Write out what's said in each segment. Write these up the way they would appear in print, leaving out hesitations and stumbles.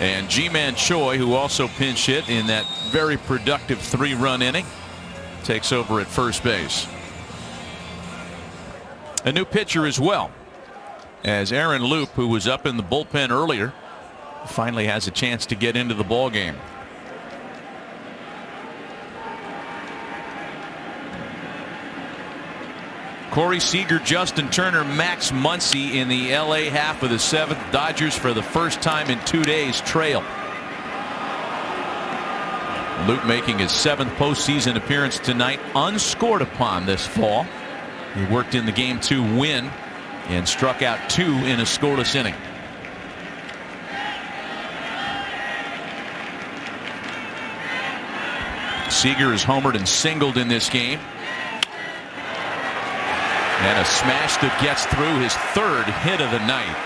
And G-Man Choi, who also pinch hit in that very productive 3-run inning, takes over at first base. A new pitcher as well, as Aaron Loop, who was up in the bullpen earlier, finally has a chance to get into the ball game. Corey Seager, Justin Turner, Max Muncy in the LA half of the 7th. Dodgers for the first time in 2 days trail. Luke making his 7th postseason appearance tonight, unscored upon this fall. He worked in the Game 2 win and struck out 2 in a scoreless inning. Seager is homered and singled in this game. And a smash that gets through, his 3rd hit of the night.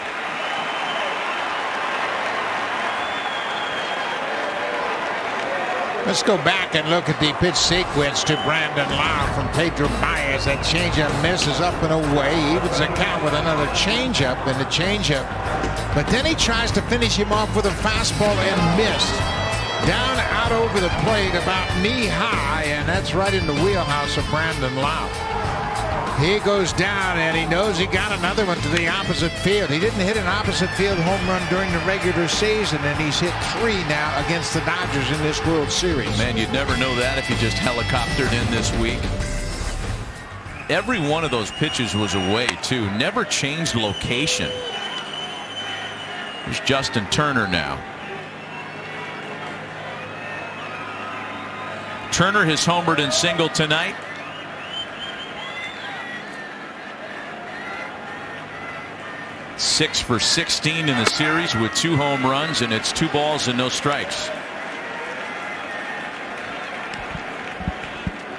Let's go back and look at the pitch sequence to Brandon Lau from Pedro Baez. That changeup misses up and away. He evens the count with another changeup and the changeup. But then he tries to finish him off with a fastball and missed. Down out over the plate about knee high, and that's right in the wheelhouse of Brandon Lau. He goes down, and he knows he got another one to the opposite field. He didn't hit an opposite field home run during the regular season, and he's hit 3 now against the Dodgers in this World Series. Man, you'd never know that if you just helicoptered in this week. Every one of those pitches was away, too. Never changed location. There's Justin Turner now. Turner has homered and singled tonight. Six for 16 in the series with 2 home runs, and it's 2 balls and no strikes.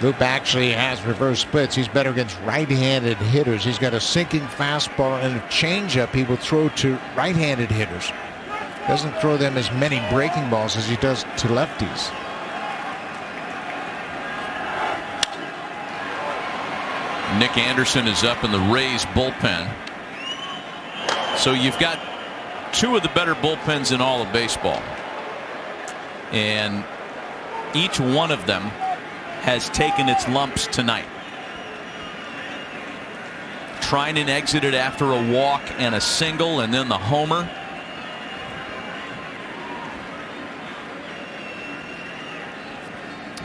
Loop actually has reverse splits. He's better against right-handed hitters. He's got a sinking fastball and a changeup he will throw to right-handed hitters. Doesn't throw them as many breaking balls as he does to lefties. Nick Anderson is up in the Rays bullpen. So you've got 2 of the better bullpens in all of baseball, and each one of them has taken its lumps tonight. Treinen exited after a walk and a single, and then the homer.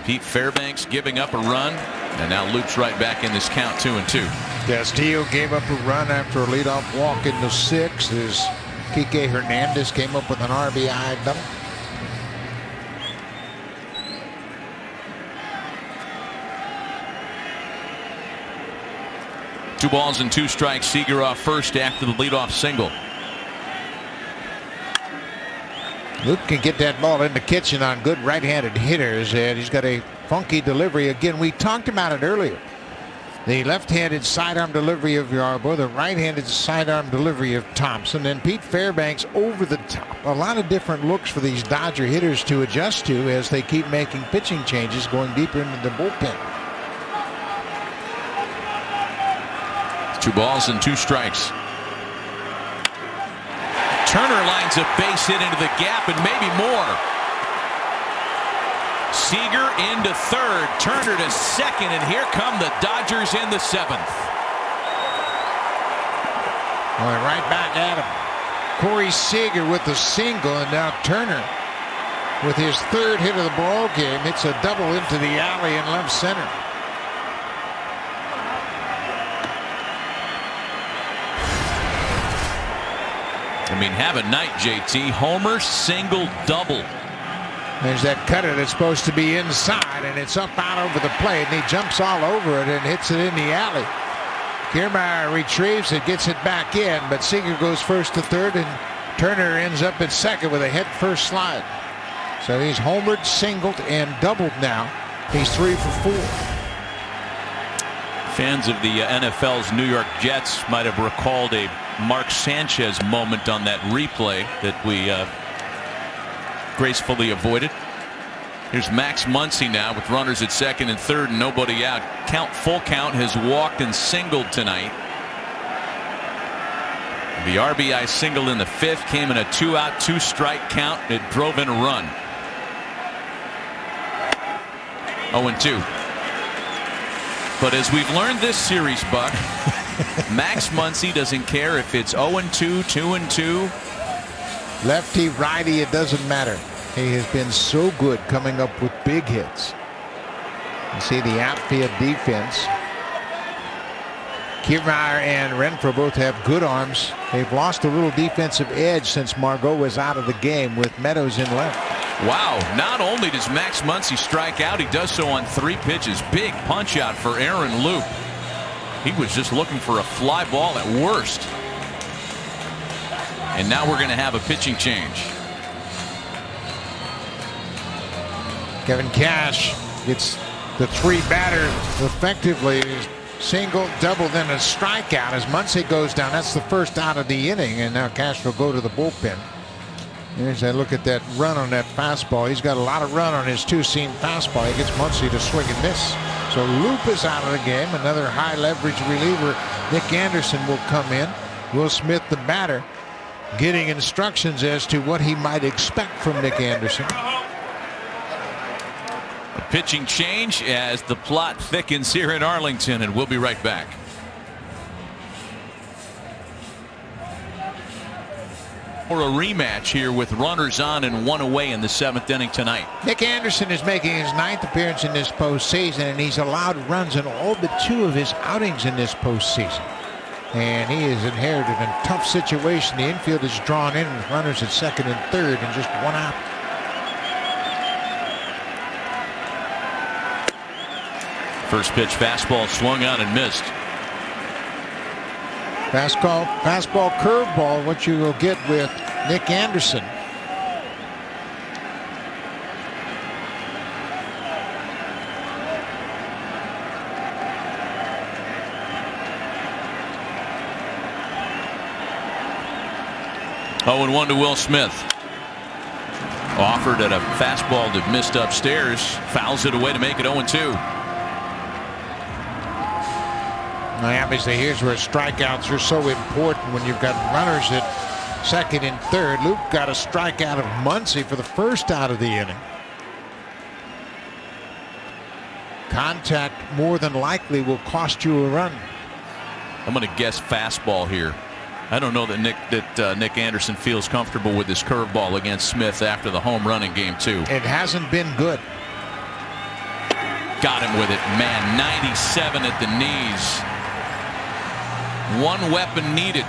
Pete Fairbanks giving up a run, and now Loop's right back in this count, 2-2. Castillo gave up a run after a leadoff walk in the 6th as Kike Hernandez came up with an RBI double. Two balls and 2 strikes. Seager off first after the leadoff single. Luke can get that ball in the kitchen on good right-handed hitters, and he's got a funky delivery. Again, we talked about it earlier. The left-handed sidearm delivery of Yarbrough, the right-handed sidearm delivery of Thompson, and Pete Fairbanks over the top. A lot of different looks for these Dodger hitters to adjust to as they keep making pitching changes, going deeper into the bullpen. 2 balls and 2 strikes. Turner lines a base hit into the gap and maybe more. Seager into 3rd, Turner to 2nd, and here come the Dodgers in the 7th. Going right back at him. Corey Seager with the single, and now Turner with his 3rd hit of the ball game hits a double into the alley in left center. I mean, have a night, JT. Homer, single, double. There's that cutter that's supposed to be inside, and it's up out over the plate, and he jumps all over it and hits it in the alley. Kiermaier retrieves it, gets it back in, but Seager goes first to 3rd, and Turner ends up at 2nd with a head-first slide. So he's homered, singled, and doubled now. He's 3 for 4. Fans of the NFL's New York Jets might have recalled a Mark Sanchez moment on that replay that we gracefully avoided. Here's Max Muncy now with runners at 2nd and 3rd and nobody out. Full count, has walked and singled tonight. The RBI single in the 5th came in a 2-out, 2-strike count. It drove in a run. 0-2. But as we've learned this series, Buck, Max Muncy doesn't care if it's 0-2, 2-2. Lefty, righty, it doesn't matter. He has been so good coming up with big hits. You see the outfield defense. Kiermaier and Renfroe both have good arms. They've lost a little defensive edge since Margot was out of the game with Meadows in left. Wow, not only does Max Muncy strike out, he does so on 3 pitches. Big punch out for Aaron Loup. He was just looking for a fly ball at worst. And now we're going to have a pitching change. Kevin Cash gets the 3 batter effectively. Single, double, then a strikeout as Muncy goes down. That's the first out of the inning, and now Cash will go to the bullpen. Here's a look at that run on that fastball. He's got a lot of run on his 2-seam fastball. He gets Muncy to swing and miss. So Loup is out of the game. Another high leverage reliever. Nick Anderson will come in. Will Smith, the batter, getting instructions as to what he might expect from Nick Anderson. A pitching change as the plot thickens here in Arlington, and we'll be right back. For a rematch here with runners on and 1 away in the 7th inning tonight. Nick Anderson is making his 9th appearance in this postseason, and he's allowed runs in all but 2 of his outings in this postseason. And he is inherited in a tough situation. The infield is drawn in with runners at 2nd and 3rd and just 1 out. First pitch fastball swung on and missed. Fastball, curveball, what you will get with Nick Anderson. Oh, and 1 to Will Smith. Offered at a fastball that missed upstairs. Fouls it away to make it 0-2. Now, obviously, here's where strikeouts are so important when you've got runners at 2nd and 3rd. Luke got a strikeout of Muncy for the first out of the inning. Contact more than likely will cost you a run. I'm going to guess fastball here. I don't know that Nick Anderson feels comfortable with his curveball against Smith after the home run in game 2. It hasn't been good. Got him with it, man. 97 at the knees. 1 weapon needed.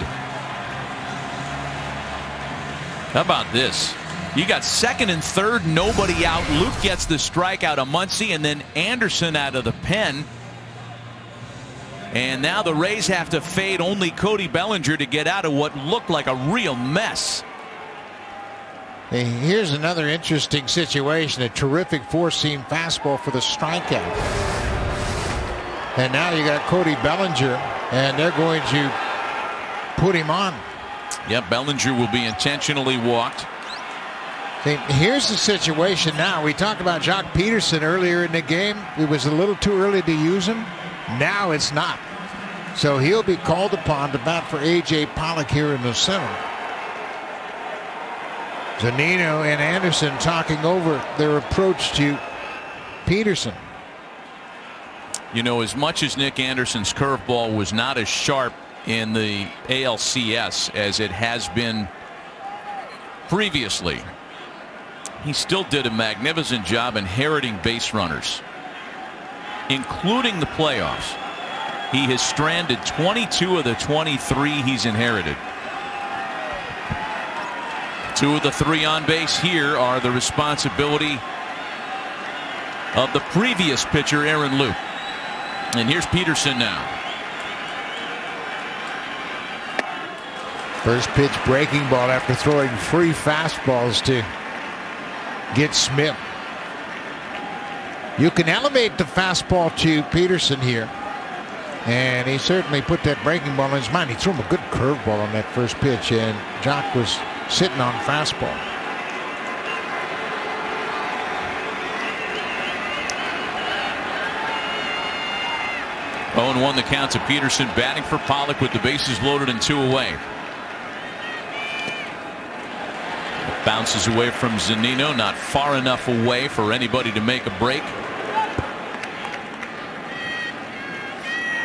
How about this? You got 2nd and 3rd, nobody out. Luke gets the strikeout of Muncy, and then Anderson out of the pen. And now the Rays have to fade only Cody Bellinger to get out of what looked like a real mess. Hey, here's another interesting situation. A terrific 4-seam fastball for the strikeout. And now you got Cody Bellinger, and they're going to put him on. Yep, Bellinger will be intentionally walked. See, here's the situation now. We talked about Jock Peterson earlier in the game. It was a little too early to use him. Now it's not. So he'll be called upon to bat for A.J. Pollock here in the 7th. Zunino and Anderson talking over their approach to Peterson. You know, as much as Nick Anderson's curveball was not as sharp in the ALCS as it has been previously, he still did a magnificent job inheriting base runners, including the playoffs. He has stranded 22 of the 23 he's inherited. 2 of the 3 on base here are the responsibility of the previous pitcher, Aaron Loup. And here's Peterson now. First pitch breaking ball after throwing 3 fastballs to get Smith. You can elevate the fastball to Peterson here. And he certainly put that breaking ball in his mind. He threw him a good curveball on that first pitch, and Jock was sitting on fastball. Oh, and 1 the count to Peterson, batting for Pollock with the bases loaded and 2 away. Bounces away from Zunino, not far enough away for anybody to make a break.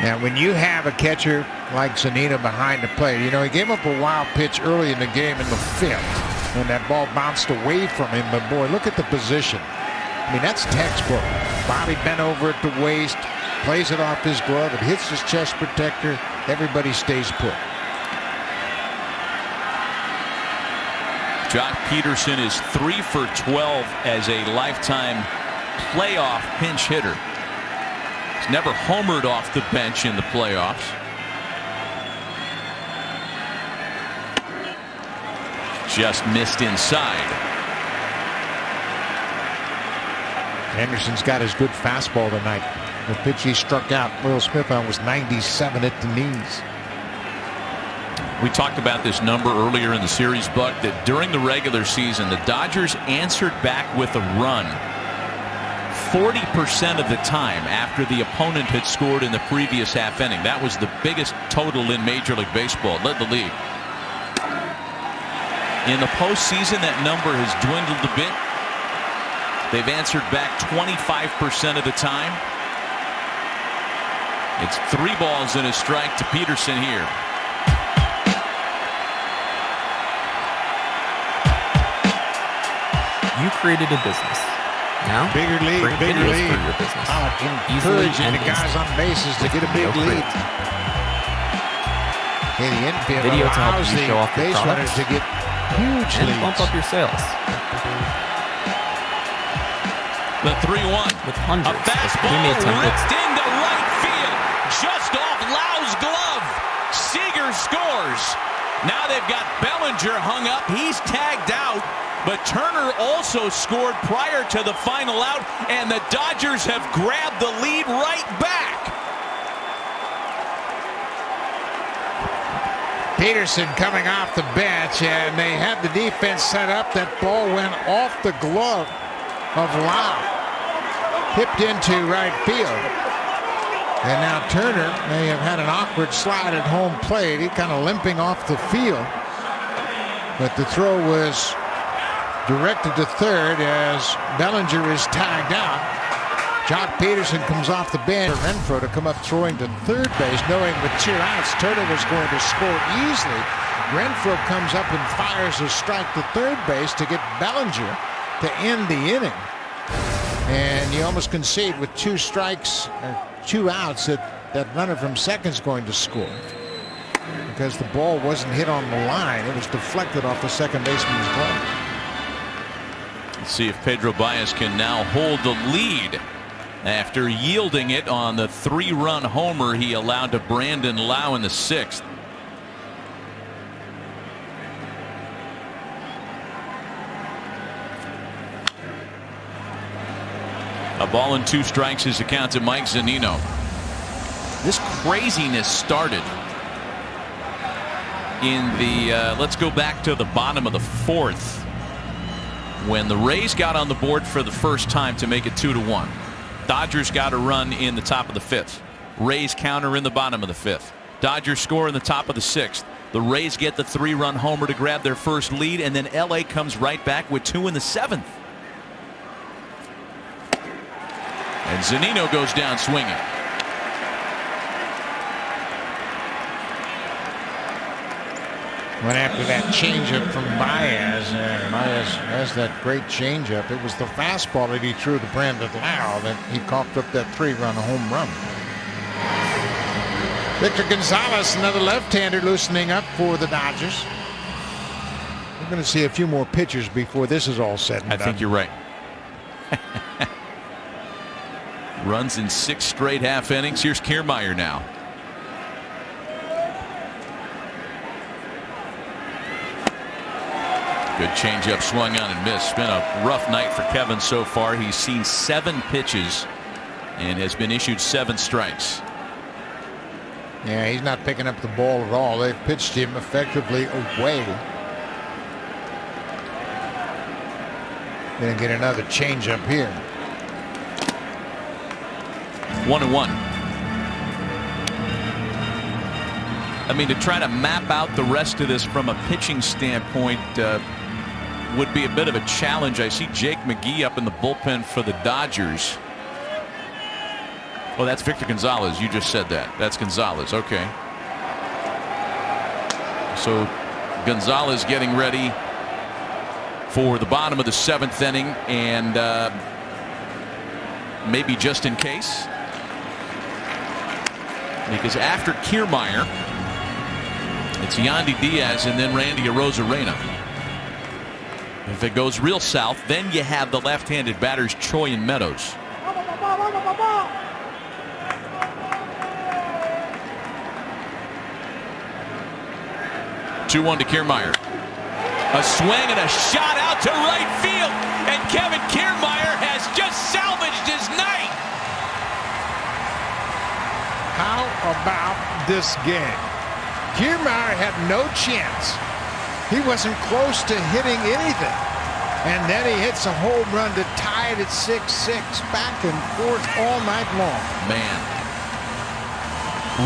Now, when you have a catcher like Zunino behind the plate, you know, he gave up a wild pitch early in the game in the 5th when that ball bounced away from him. But boy, look at the position. I mean, that's textbook. Body bent over at the waist, plays it off his glove, it hits his chest protector. Everybody stays put. Jock Peterson is 3 for 12 as a lifetime playoff pinch hitter. He's never homered off the bench in the playoffs. Just missed inside. Anderson's got his good fastball tonight. The pitch he struck out Will Smith on was 97 at the knees. We talked about this number earlier in the series, Buck, that during the regular season, the Dodgers answered back with a run 40% of the time after the opponent had scored in the previous half inning. That was the biggest total in Major League Baseball. It led the league. In the postseason, that number has dwindled a bit. They've answered back 25% of the time. It's 3 balls and a strike to Peterson here. You created a business. Now, bigger league, bring bigger videos league. for your business. Encouraging the guys on bases to get a big lead. In the infield, Video to help allows you the show off your base runners products to get huge and leads. bump up your sales. The 3-1 With hundreds a of fastball pre-made templates. ripped into right field, just off Lau's glove. Seager scores. Now they've got Bellinger hung up. He's tagged out. But Turner also scored prior to the final out, and the Dodgers have grabbed the lead right back. Peterson coming off the bench, and they had the defense set up. That ball went off the glove of Lau, hipped into right field. And now Turner may have had an awkward slide at home plate. He kind of limping off the field. But the throw was directed to third as Bellinger is tagged out. Jock Peterson comes off the bench for Renfroe to come up throwing to third base, knowing with 2 outs Turner was going to score easily. Renfroe comes up and fires a strike to third base to get Bellinger to end the inning. And you almost concede with 2 strikes or 2 outs that runner from second's going to score, because the ball wasn't hit on the line. It was deflected off the second baseman's glove. Let's see if Pedro Baez can now hold the lead after yielding it on the 3-run homer he allowed to Brandon Lau in the 6th. A ball and 2 strikes is the count to Mike Zunino. This craziness started in the let's go back to the bottom of the 4th, when the Rays got on the board for the first time to make it 2-1. Dodgers got a run in the top of the 5th. Rays counter in the bottom of the 5th. Dodgers score in the top of the 6th. The Rays get the 3-run homer to grab their first lead, and then LA comes right back with 2 in the 7th. And Zunino goes down swinging. Went after that changeup from Baez. Baez has that great changeup. It was the fastball that he threw to Brandon Lau that he coughed up that 3-run home run. Victor Gonzalez, another left-hander, loosening up for the Dodgers. We're going to see a few more pitchers before this is all said and done. I think you're right. Runs in 6 straight half innings. Here's Kiermaier now. Good changeup swung on and missed. It's been a rough night for Kevin so far. He's seen 7 pitches and has been issued 7 strikes. Yeah, he's not picking up the ball at all. They've pitched him effectively away. Gonna get another changeup here. 1-1. I mean, to try to map out the rest of this from a pitching standpoint, would be a bit of a challenge. I see Jake McGee up in the bullpen for the Dodgers. Oh, that's Victor Gonzalez. You just said that. That's Gonzalez. Okay. So Gonzalez getting ready for the bottom of the 7th inning, and maybe just in case, because after Kiermaier, it's Yandy Diaz and then Randy Arozarena. If it goes real south, then you have the left-handed batters Choi and Meadows. Two-one to Kiermaier. A swing and a shot out to right field, and Kevin Kiermaier has just salvaged his night. How about this game? Kiermaier had no chance. He wasn't close to hitting anything. And then he hits a home run to tie it at 6-6, back and forth all night long. Man.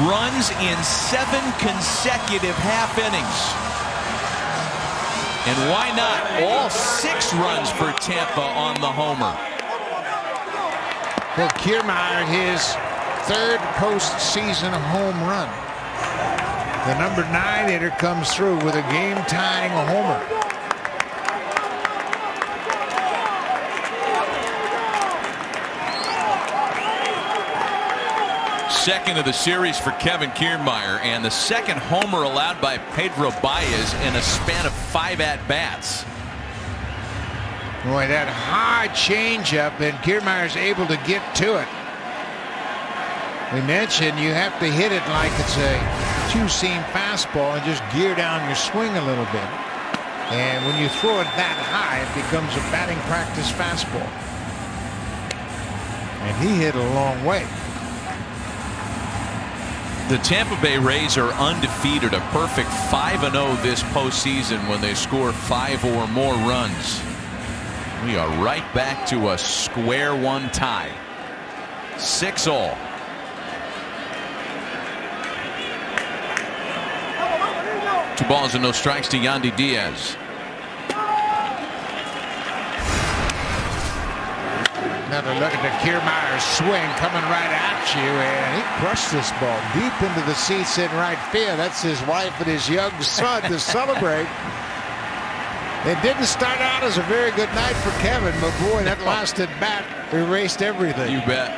Runs in 7 consecutive half innings. And why not? All 6 runs for Tampa on the homer. Well, Kiermaier, his 3rd postseason home run. The number 9 hitter comes through with a game-tying homer. Second of the series for Kevin Kiermaier, and the 2nd homer allowed by Pedro Baez in a span of 5 at-bats. Boy, that high changeup, and Kiermaier's able to get to it. We mentioned you have to hit it like it's a two-seam fastball and just gear down your swing a little bit. And when you throw it that high, it becomes a batting practice fastball. And he hit a long way. The Tampa Bay Rays are undefeated, a perfect 5-0 this postseason when they score 5 or more runs. We are right back to a square one tie. 6-all. Two balls and no strikes to Yandy Diaz. Another look at the Kiermaier swing coming right at you, and he crushed this ball deep into the seats in right field. That's his wife and his young son to celebrate. It didn't start out as a very good night for Kevin, but boy, that last at bat erased everything. You bet.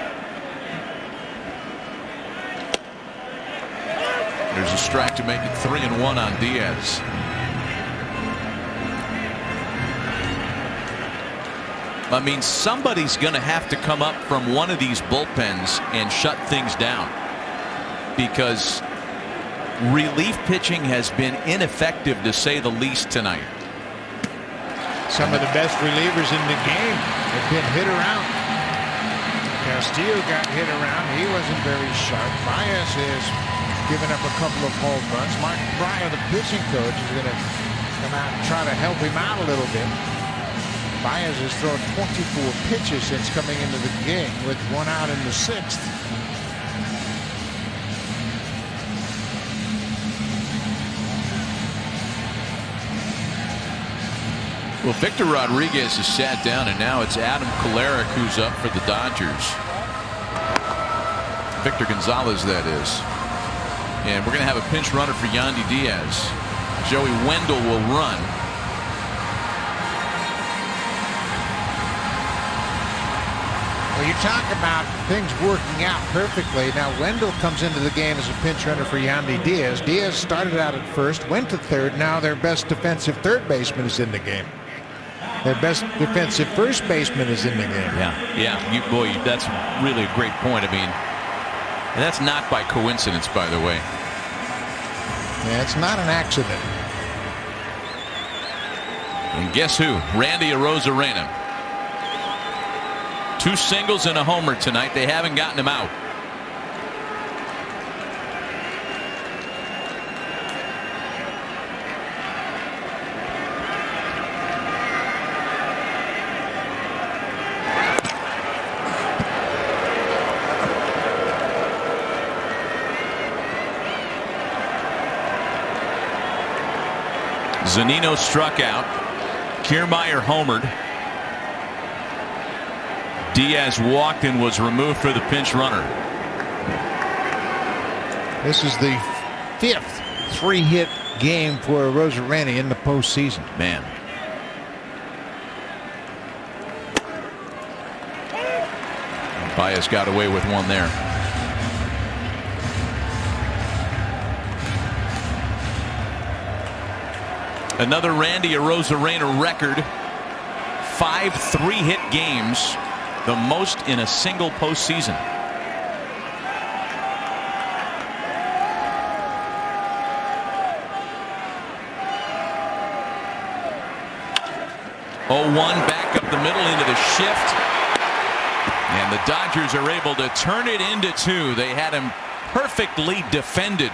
There's a strike to make it 3-1 on Diaz. I mean, somebody's going to have to come up from one of these bullpens and shut things down, because relief pitching has been ineffective, to say the least, tonight. Some of the best relievers in the game have been hit around. Castillo got hit around. He wasn't very sharp. Baez is giving up a couple of home runs. Mark Breyer, the pitching coach, is going to come out and try to help him out a little bit. Baez has thrown 24 pitches since coming into the game, with 1 out in the 6th. Well, Victor Rodriguez has sat down, and now it's Adam Kolarek who's up for the Dodgers. Victor Gonzalez, that is. And we're going to have a pinch runner for Yandy Diaz. Joey Wendell will run. Well, you talk about things working out perfectly. Now, Wendell comes into the game as a pinch runner for Yandy Diaz. Diaz started out at first, went to third. Now their best defensive third baseman is in the game. Their best defensive first baseman is in the game. Yeah. Boy, that's really a great point. I mean, and that's not by coincidence, by the way. Yeah, it's not an accident. And guess who? Randy Arozarena. 2 singles and a homer tonight. They haven't gotten him out. Zunino struck out. Kiermaier homered. Diaz walked and was removed for the pinch runner. This is the 5th 3-hit game for Rosarani in the postseason. Man. Baez got away with one there. Another Randy Arozarena record. 5 3-hit games, the most in a single postseason. Oh, 1 back up the middle into the shift. And the Dodgers are able to turn it into 2. They had him perfectly defended.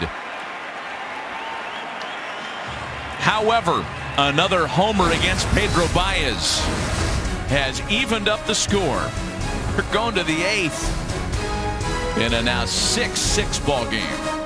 However, another homer against Pedro Baez has evened up the score. We're going to the 8th in a now 6-6 ball game.